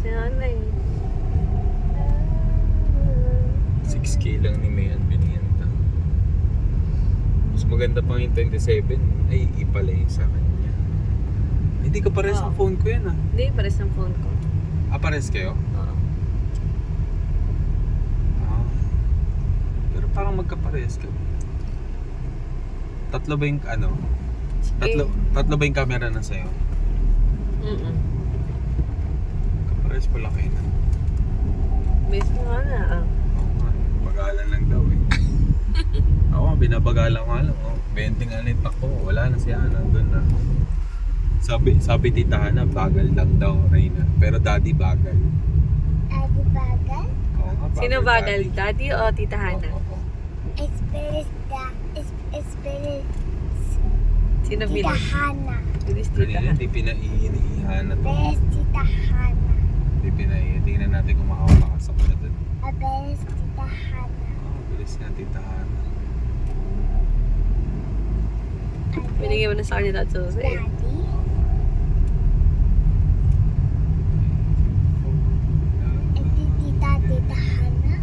si nanay. 6K lang ni Mayan binenta. Mas maganda pang yung 27. Ay, ipala yung sa kanya. Hindi ka pares ang phone ko yan ah. Hindi, pares ng phone ko. Ah, pares kayo? Oo. Ah. Pero parang magkapares ka. Tatlo ba yung ano? Tatlo ba yung camera na sa'yo? Kapares pala kayo na. Mismo nga na. Oo nga, bagalan lang daw eh. Ako, binabagalan ko nga lang. 20 nga nito ako, wala na siya, nandun na. Sabi tita Hana, bagal lang daw, Reyna. Pero daddy bagal. Daddy bagal? Oo nga, Sino bagal? Daddy o Tita Hana? Oo. Sino Tita bilis? Hana. Bilis Tita Kanina, Hana. hindi pinaiinihan na to. Best Tita Hana. Hindi pinaiinihan. Tingnan natin kung makakapasok na dun. Best Tita Hana. Bilis nga tita Hana. Binigay mo na sa kanya dati susi. Daddy. Tita Hana.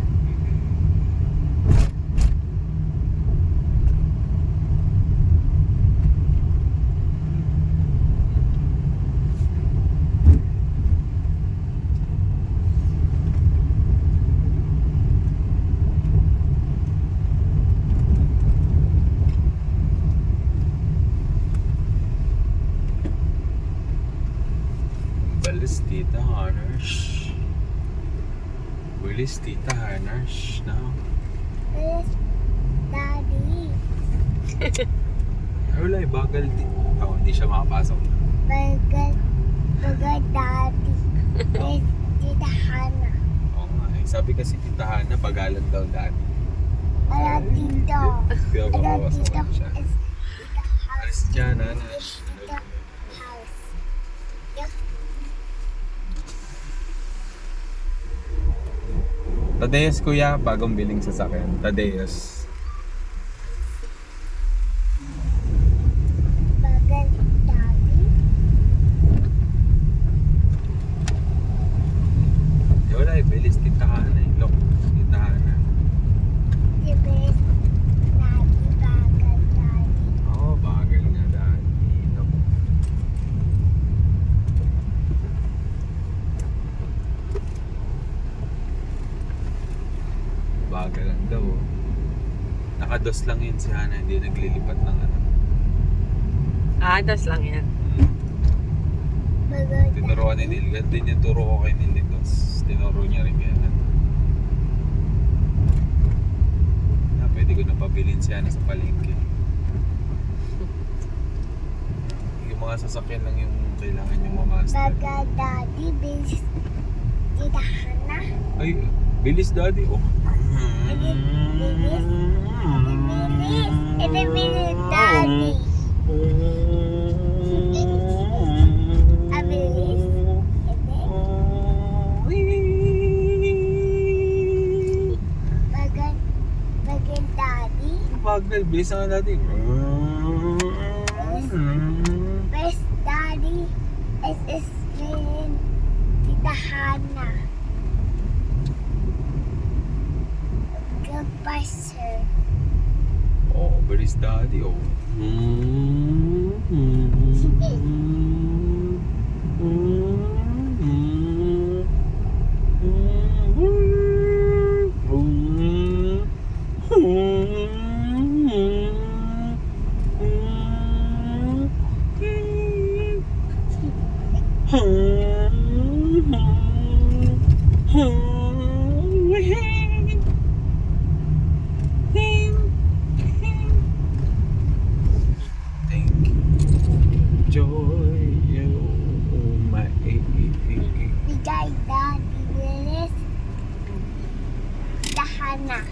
Balis tita Hanash. Bilis tita Hanash na. Best Daddy. Ay wala eh, bagal din. Ako, hindi siya makapasok. Bagal Daddy. Best Tita Hana. Oo nga eh. Sabi kasi tita Hana, bagalan daw daddy. Ala Tito. Kaya Ala makapasok Tito. siya. Is Tita House. Alis dyan, Hanash. Tita House. Yeah. Tadeus kuya, bagong biling sasakyan. Tadeus. Bagal Daddy. Eh wala eh, bilis tita Hana eh. Look, tita Hana. The best Daddy. Bagal Daddy. Oo, bagal nga daddy. Look. Bagal lang daw. Oh. Nakados lang yun si Hana, hindi naglilipat ng ano. Das lang yan. Bagal Tinuruan ni Neil. Ganun din yung turo ko kay Neil dito. Tinuro niya rin yan. Pwede ko na pabilin siya na sa palengke. Yung mga sasakyan lang yung kailangan yung mamaster. Bagal Daddy. Best Tita Hana. Ay, bilis daddy. Oh. Bilis. Ito bilis Daddy. Bilis. Bagal Daddy. Bagal, bilis nga daddy. Best Daddy. Is rin Tita Hana. Goodbye, sir. Oh, bilis daddy. Oh. Thank you. Joy, you, my Bigay Daddy. Bilis. Tita Hana.